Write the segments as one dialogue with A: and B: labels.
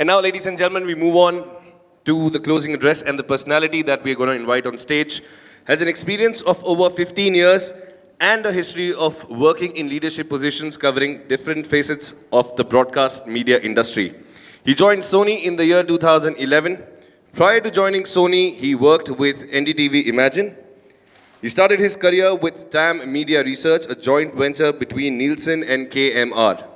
A: And now, ladies and gentlemen, we move on to the closing address, and the personality that we're going to invite on stage has an experience of over 15 years and a history of working in leadership positions covering different facets of the broadcast media industry. He joined Sony in the year 2011. Prior to joining Sony, he worked with NDTV Imagine. He started his career with TAM Media Research, a joint venture between Nielsen and KMR.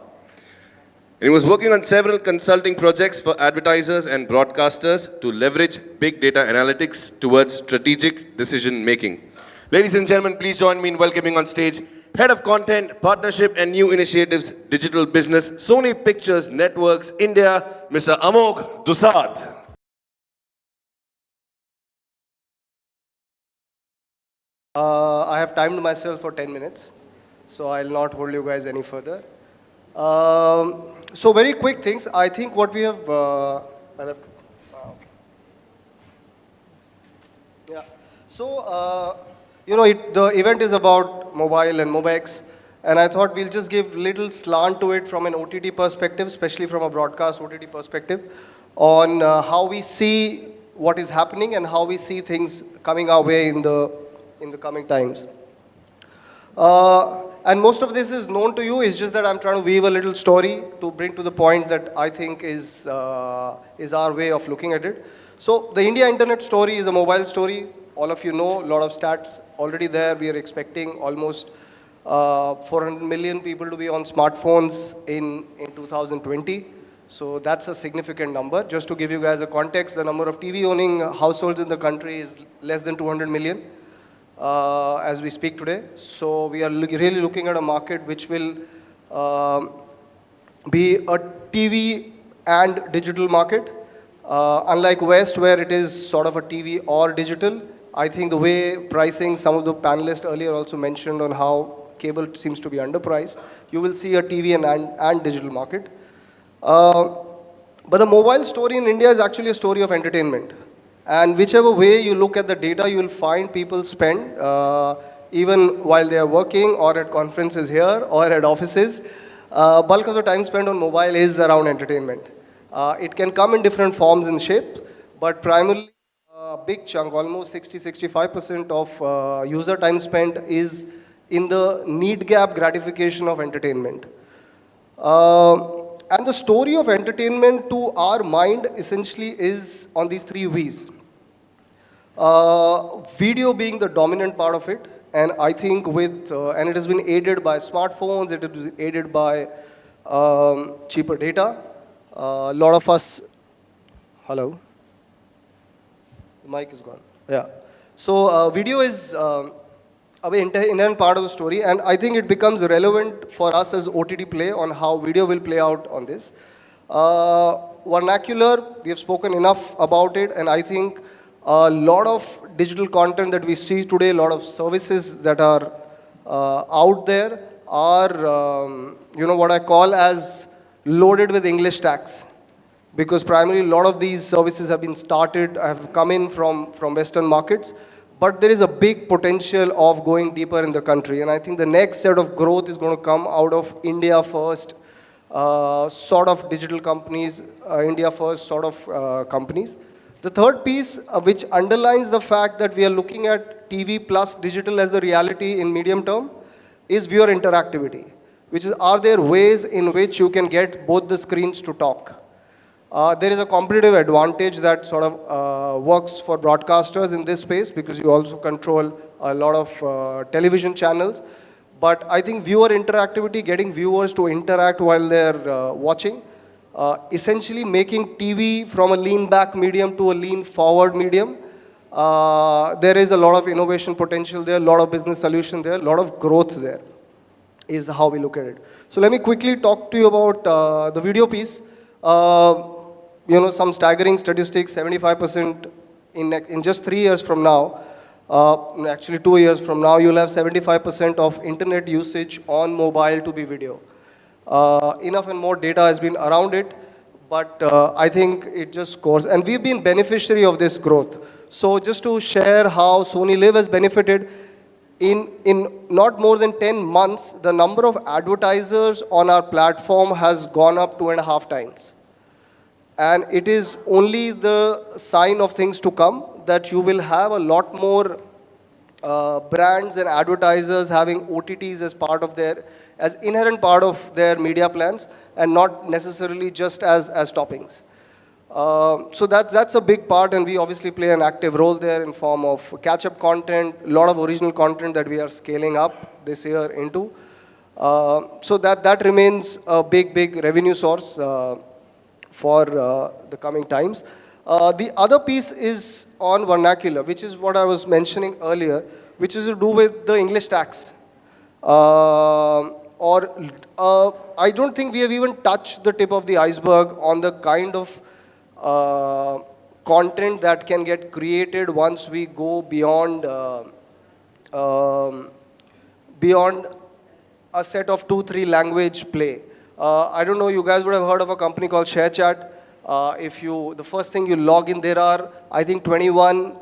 A: And he was working on several consulting projects for advertisers and broadcasters to leverage big data analytics towards strategic decision making. Ladies and gentlemen, please join me in welcoming on stage Head of Content, Partnership and New Initiatives, Digital Business, Sony Pictures Networks, India, Mr. Amogh Dusad.
B: I have timed myself for 10 minutes, so I'll not hold you guys any further. So very quick things. I think what we have, okay. Yeah. So, the event is about mobile and MobX, and I thought we'll just give little slant to it from an OTT perspective, especially from a broadcast OTT perspective, on how we see what is happening and how we see things coming our way in the coming times. And most of this is known to you. It's just that I'm trying to weave a little story to bring to the point that I think is our way of looking at it. So the India internet story is a mobile story. All of you know, a lot of stats already there. We are expecting almost 400 million people to be on smartphones in 2020. So that's a significant number. Just to give you guys a context, the number of TV owning households in the country is less than 200 million. As we speak today. So we are really looking at a market which will be a TV and digital market. Unlike West, where it is sort of a TV or digital, I think the way pricing, some of the panelists earlier also mentioned on how cable seems to be underpriced, you will see a TV and digital market. But the mobile story in India is actually a story of entertainment. And whichever way you look at the data, you will find people spend, even while they are working or at conferences here or at offices, bulk of the time spent on mobile is around entertainment. It can come in different forms and shapes, but primarily a big chunk, almost 60-65% of user time spent is in the need gap gratification of entertainment. And the story of entertainment to our mind essentially is on these three V's. Video being the dominant part of it, and I think and it has been aided by smartphones, it is aided by cheaper data. A lot of us, hello? The mic is gone. Yeah. So video is an inherent part of the story, and I think it becomes relevant for us as OTT play on how video will play out on this. Vernacular, we have spoken enough about it, and I think a lot of digital content that we see today, a lot of services that are out there are, what I call as loaded with English tax. Because primarily a lot of these services have been started, have come in from Western markets, but there is a big potential of going deeper in the country. And I think the next set of growth is going to come out of India first sort of digital companies, India first sort of companies. The third piece, which underlines the fact that we are looking at TV plus digital as the reality in medium term, is viewer interactivity, which is, are there ways in which you can get both the screens to talk? There is a competitive advantage that sort of works for broadcasters in this space because you also control a lot of television channels. But I think viewer interactivity, getting viewers to interact while they're watching, essentially making TV from a lean back medium to a lean forward medium. There is a lot of innovation potential there, a lot of business solution there, a lot of growth there is how we look at it. So let me quickly talk to you about the video piece. Some staggering statistics, 75% in just 3 years from now, actually 2 years from now, you'll have 75% of internet usage on mobile to be video. Enough and more data has been around it, but I think it just scores. And we've been beneficiary of this growth. So just to share how Sony Live has benefited, in not more than 10 months, the number of advertisers on our platform has gone up 2.5 times. And it is only the sign of things to come that you will have a lot more brands and advertisers having OTTs as part of their, as inherent part of their media plans, and not necessarily just as toppings. So that's a big part, and we obviously play an active role there in form of catch-up content, a lot of original content that we are scaling up this year into. So that remains a big revenue source for the coming times. The other piece is on vernacular, which is what I was mentioning earlier, which is to do with the English tax. I don't think we have even touched the tip of the iceberg on the kind of content that can get created once we go beyond a set of 2-3 language play. I don't know, you guys would have heard of a company called ShareChat. The first thing you log in, there are, I think, 21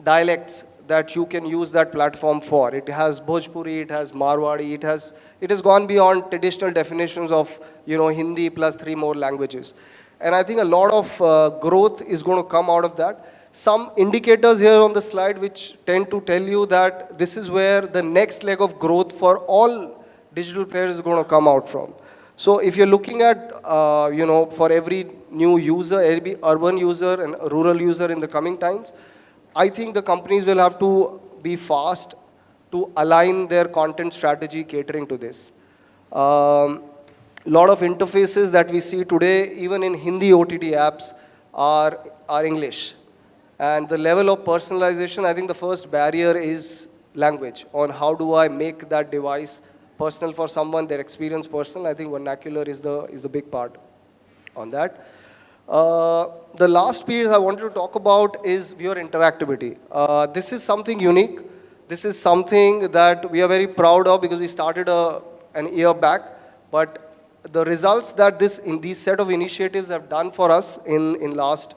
B: dialects that you can use that platform for. It has Bhojpuri, it has Marwadi, it has gone beyond traditional definitions of, Hindi plus 3 more languages. And I think a lot of growth is going to come out of that. Some indicators here on the slide which tend to tell you that this is where the next leg of growth for all digital players is going to come out from. So if you're looking at, for every new user, every urban user and rural user in the coming times, I think the companies will have to be fast to align their content strategy catering to this. Lot of interfaces that we see today, even in Hindi OTT apps, are English. And the level of personalization, I think the first barrier is language, on how do I make that device personal for someone, their experience personal. I think vernacular is the big part on that. The last piece I wanted to talk about is viewer interactivity. This is something unique. This is something that we are very proud of because we started an year back. But the results that these set of initiatives have done for us in last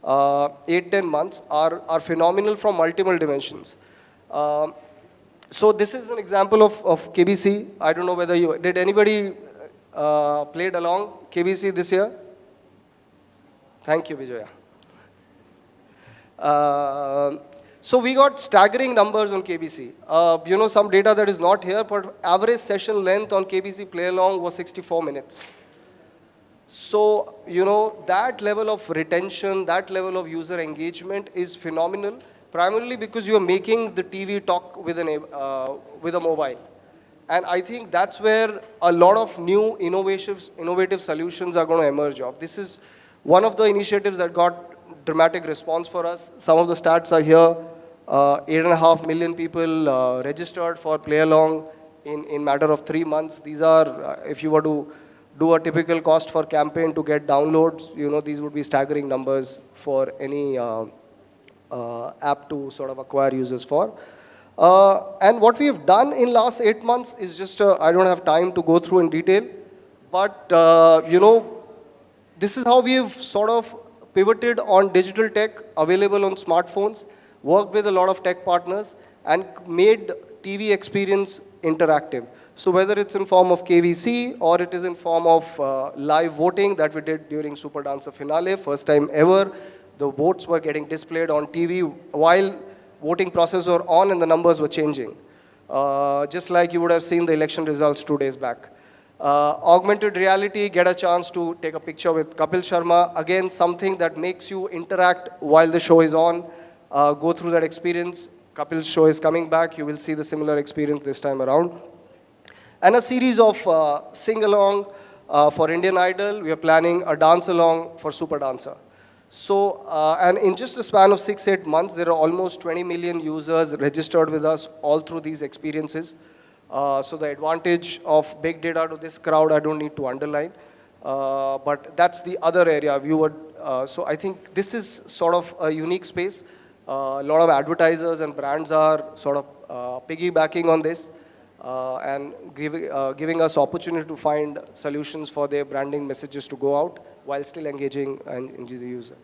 B: 8-10 months are phenomenal from multiple dimensions. So this is an example of KBC. I don't know whether did anybody played along KBC this year? Thank you, Vijaya. So we got staggering numbers on KBC. Some data that is not here, but average session length on KBC play along was 64 minutes. So, that level of retention, that level of user engagement is phenomenal, primarily because you are making the TV talk with a mobile. And I think that's where a lot of new innovative solutions are going to emerge of. This is one of the initiatives that got dramatic response for us. Some of the stats are here. 8.5 million people registered for play along in matter of 3 months. These are, if you were to do a typical cost for campaign to get downloads, these would be staggering numbers for any app to sort of acquire users for. And what we have done in last 8 months is just, I don't have time to go through in detail, but this is how we've sort of pivoted on digital tech available on smartphones, worked with a lot of tech partners, and made TV experience interactive. So whether it's in form of KVC or it is in form of live voting that we did during Super Dancer finale, first time ever, the votes were getting displayed on TV while voting process were on and the numbers were changing. Just like you would have seen the election results 2 days back. Augmented reality, get a chance to take a picture with Kapil Sharma. Again, something that makes you interact while the show is on. Go through that experience. Kapil's show is coming back. You will see the similar experience this time around. And a series of sing-along for Indian Idol. We are planning a dance-along for Super Dancer. So, and in just a span of 6-8 months, there are almost 20 million users registered with us all through these experiences. So the advantage of big data to this crowd, I don't need to underline. But that's the other area. So I think this is sort of a unique space. A lot of advertisers and brands are sort of piggybacking on this and giving us opportunity to find solutions for their branding messages to go out while still engaging the user.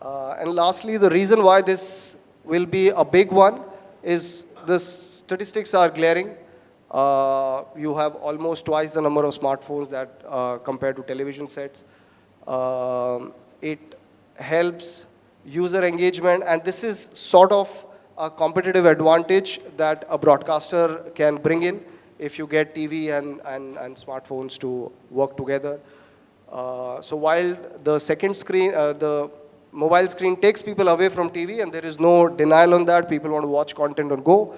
B: And lastly, the reason why this will be a big one is the statistics are glaring. You have almost twice the number of smartphones that compared to television sets. It helps user engagement, and this is sort of a competitive advantage that a broadcaster can bring in if you get TV and smartphones to work together. So while the second screen, the mobile screen takes people away from TV, and there is no denial on that, people want to watch content on go.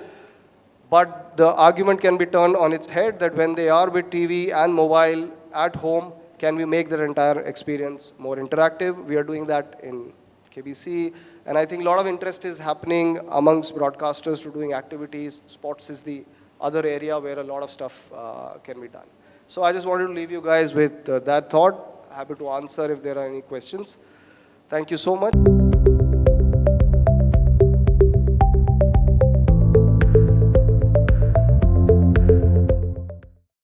B: But the argument can be turned on its head that when they are with TV and mobile at home, can we make their entire experience more interactive? We are doing that in KBC. And I think a lot of interest is happening amongst broadcasters to doing activities. Sports is the other area where a lot of stuff can be done. So I just wanted to leave you guys with that thought. Happy to answer if there are any questions. Thank you so much.